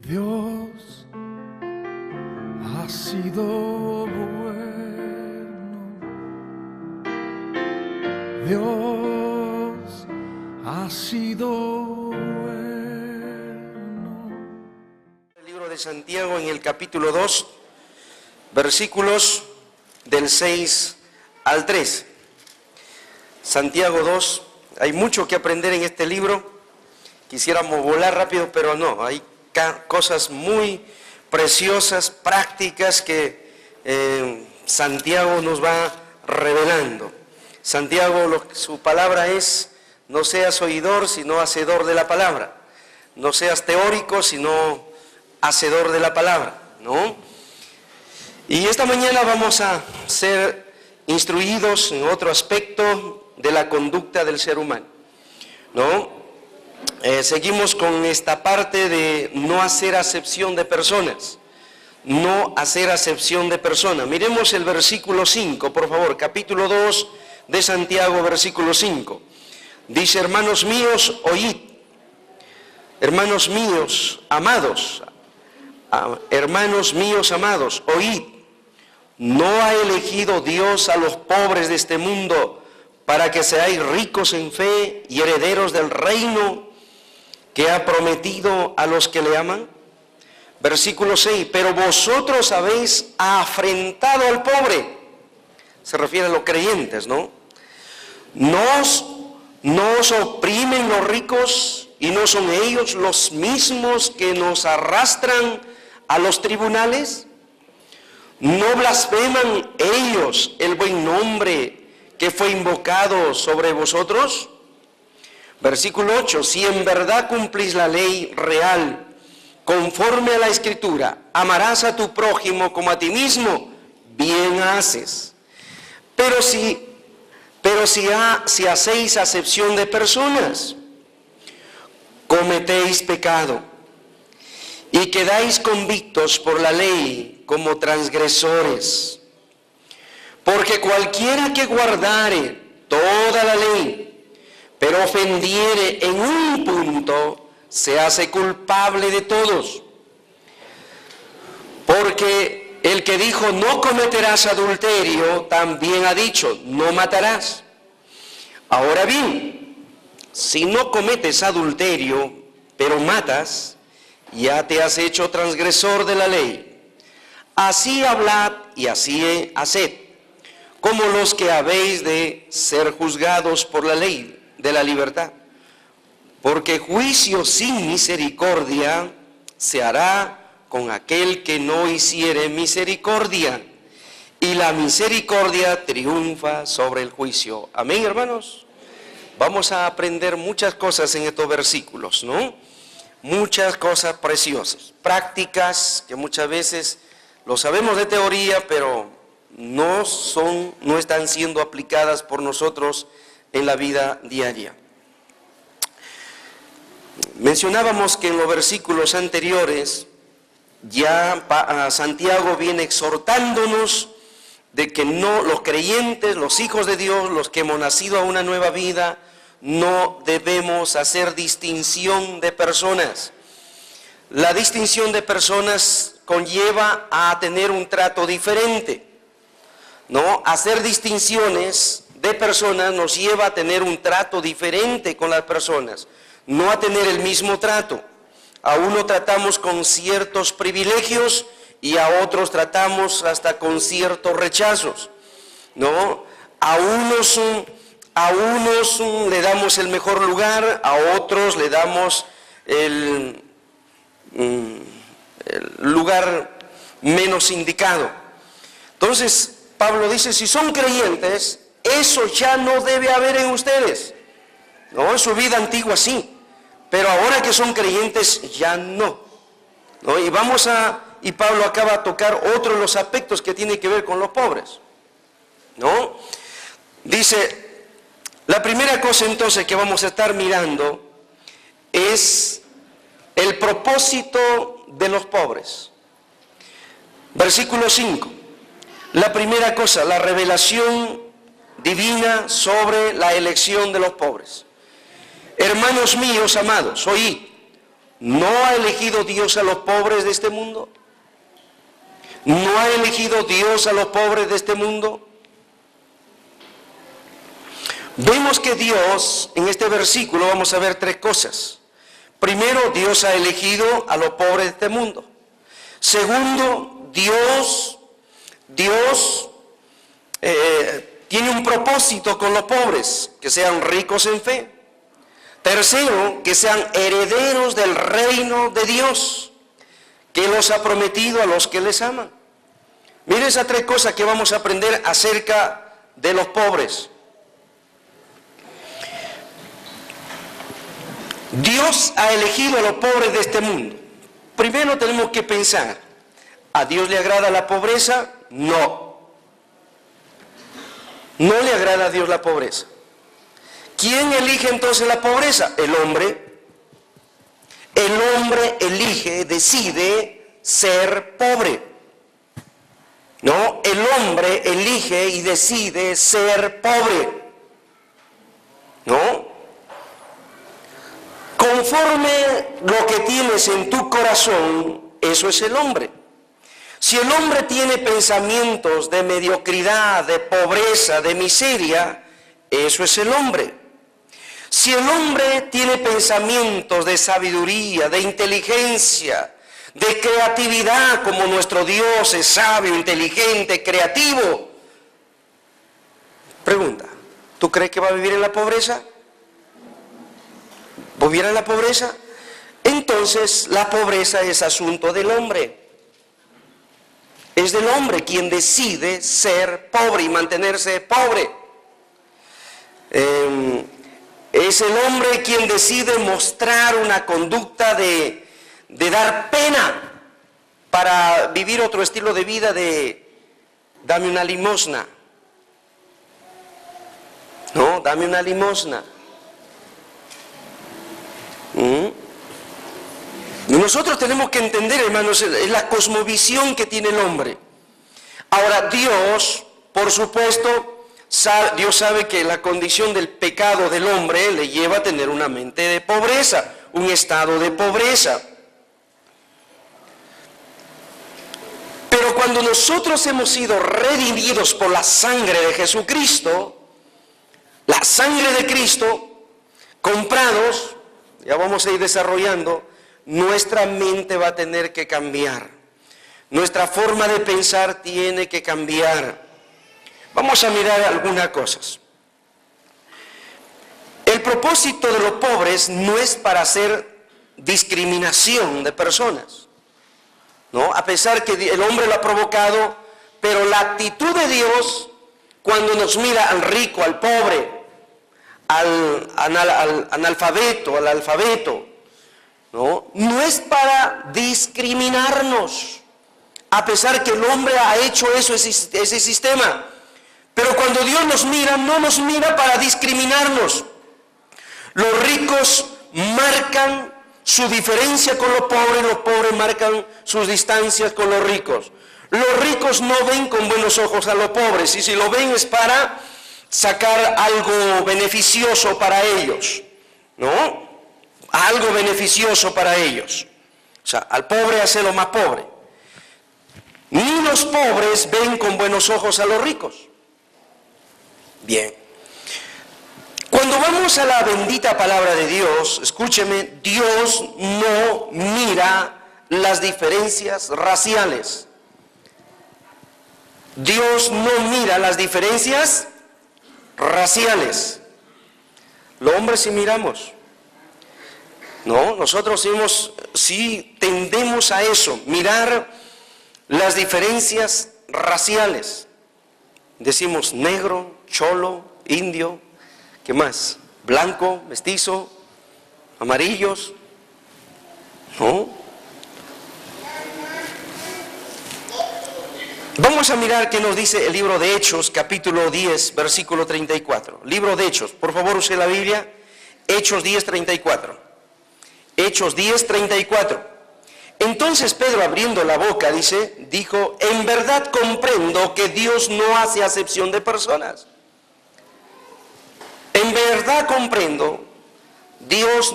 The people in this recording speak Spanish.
Dios ha sido bueno, Dios ha sido bueno. El libro de Santiago en el capítulo 2, versículos del 6 al 3. Santiago 2, hay mucho que aprender en este libro. Quisiéramos volar rápido, pero no, hay cosas muy preciosas, prácticas que Santiago nos va revelando. Santiago, su palabra es: no seas oidor, sino hacedor de la palabra. No seas teórico, sino hacedor de la palabra, ¿no? Y esta mañana vamos a ser instruidos en otro aspecto de la conducta del ser humano, ¿no? Seguimos con esta parte de no hacer acepción de personas. No hacer acepción de personas. Miremos el versículo 5, por favor, capítulo 2 de Santiago, versículo 5. Dice: hermanos míos, oíd. Hermanos míos, amados. Hermanos míos, amados, oíd. ¿No ha elegido Dios a los pobres de este mundo para que seáis ricos en fe y herederos del reino que ha prometido a los que le aman? Versículo 6, pero vosotros habéis afrentado al pobre. Se refiere a los creyentes, ¿no? ¿No os oprimen los ricos y no son ellos los mismos que nos arrastran a los tribunales? ¿No blasfeman ellos el buen nombre que fue invocado sobre vosotros? Versículo 8, si en verdad cumplís la ley real, conforme a la Escritura, amarás a tu prójimo como a ti mismo, bien haces. Pero si hacéis acepción de personas, cometéis pecado y quedáis convictos por la ley como transgresores. Porque cualquiera que guardare toda la ley, pero ofendiere en un punto, se hace culpable de todos. Porque el que dijo no cometerás adulterio, también ha dicho no matarás. Ahora bien, si no cometes adulterio, pero matas, ya te has hecho transgresor de la ley. Así hablad y así haced, como los que habéis de ser juzgados por la ley de la libertad, porque juicio sin misericordia se hará con aquel que no hiciere misericordia, y la misericordia triunfa sobre el juicio. Amén, hermanos. Vamos a aprender muchas cosas en estos versículos, ¿no? Muchas cosas preciosas, prácticas que muchas veces lo sabemos de teoría, pero no están siendo aplicadas por nosotros en la vida diaria. Mencionábamos que en los versículos anteriores ya Santiago viene exhortándonos de que no, los creyentes, los hijos de Dios, los que hemos nacido a una nueva vida, no debemos hacer distinción de personas. La distinción de personas conlleva a tener un trato diferente, ¿no? Hacer distinciones de personas nos lleva a tener un trato diferente con las personas, no a tener el mismo trato. A uno tratamos con ciertos privilegios y a otros tratamos hasta con ciertos rechazos, ¿no? A unos le damos el mejor lugar, a otros le damos el lugar menos indicado. Entonces, Pablo dice, si son creyentes, eso ya no debe haber en ustedes, ¿no? En su vida antigua sí, pero ahora que son creyentes ya no, ¿no? Y Pablo acaba de tocar otro de los aspectos que tiene que ver con los pobres, ¿no? Dice, la primera cosa entonces que vamos a estar mirando es el propósito de los pobres. Versículo 5, la primera cosa, la revelación divina sobre la elección de los pobres. Hermanos míos amados, oíd, ¿No ha elegido Dios a los pobres de este mundo? ¿No ha elegido Dios a los pobres de este mundo? Vemos que Dios, en este versículo vamos a ver tres cosas. Primero, Dios ha elegido a los pobres de este mundo. Segundo, Dios tiene un propósito con los pobres, que sean ricos en fe. Tercero, que sean herederos del reino de Dios, que los ha prometido a los que les aman. Miren esas tres cosas que vamos a aprender acerca de los pobres. Dios ha elegido a los pobres de este mundo. Primero tenemos que pensar, ¿a Dios le agrada la pobreza? No. No le agrada a Dios la pobreza. ¿Quién elige entonces la pobreza? El hombre. El hombre elige, decide ser pobre. No, el hombre elige y decide ser pobre. ¿No? Conforme lo que tienes en tu corazón, eso es el hombre. Si el hombre tiene pensamientos de mediocridad, de pobreza, de miseria, eso es el hombre. Si el hombre tiene pensamientos de sabiduría, de inteligencia, de creatividad, como nuestro Dios es sabio, inteligente, creativo, pregunta, ¿tú crees que va a vivir en la pobreza? ¿Viviera en la pobreza? Entonces la pobreza es asunto del hombre. Es del hombre quien decide ser pobre y mantenerse pobre. Es el hombre quien decide mostrar una conducta de dar pena para vivir otro estilo de vida de dame una limosna. No, dame una limosna. Nosotros tenemos que entender, hermanos, es la cosmovisión que tiene el hombre. Ahora, Dios, por supuesto, Dios sabe que la condición del pecado del hombre le lleva a tener una mente de pobreza, un estado de pobreza. Pero cuando nosotros hemos sido redimidos por la sangre de Jesucristo, la sangre de Cristo, comprados, ya vamos a ir desarrollando, nuestra mente va a tener que cambiar. Nuestra forma de pensar tiene que cambiar. Vamos a mirar algunas cosas. El propósito de los pobres no es para hacer discriminación de personas, ¿no? A pesar que el hombre lo ha provocado, pero la actitud de Dios cuando nos mira al rico, al pobre, al analfabeto, al alfabeto, no es para discriminarnos, a pesar que el hombre ha hecho eso, ese sistema. Pero cuando Dios nos mira, no nos mira para discriminarnos. Los ricos marcan su diferencia con los pobres marcan sus distancias con los ricos. Los ricos no ven con buenos ojos a los pobres, y si lo ven es para sacar algo beneficioso para ellos, ¿no? Algo beneficioso para ellos. O sea, al pobre hacerlo más pobre. Ni los pobres ven con buenos ojos a los ricos. Bien. Cuando vamos a la bendita palabra de Dios, escúcheme, Dios no mira las diferencias raciales. Dios no mira las diferencias raciales. Los hombres sí miramos. No, nosotros sí tendemos a eso, mirar las diferencias raciales. Decimos negro, cholo, indio, ¿qué más? Blanco, mestizo, amarillos, ¿no? Vamos a mirar qué nos dice el libro de Hechos, capítulo 10, versículo 34. Libro de Hechos, por favor use la Biblia, Hechos 10, 34. Hechos 10, 34. Entonces Pedro, abriendo la boca, dijo, en verdad comprendo que Dios no hace acepción de personas. En verdad comprendo, Dios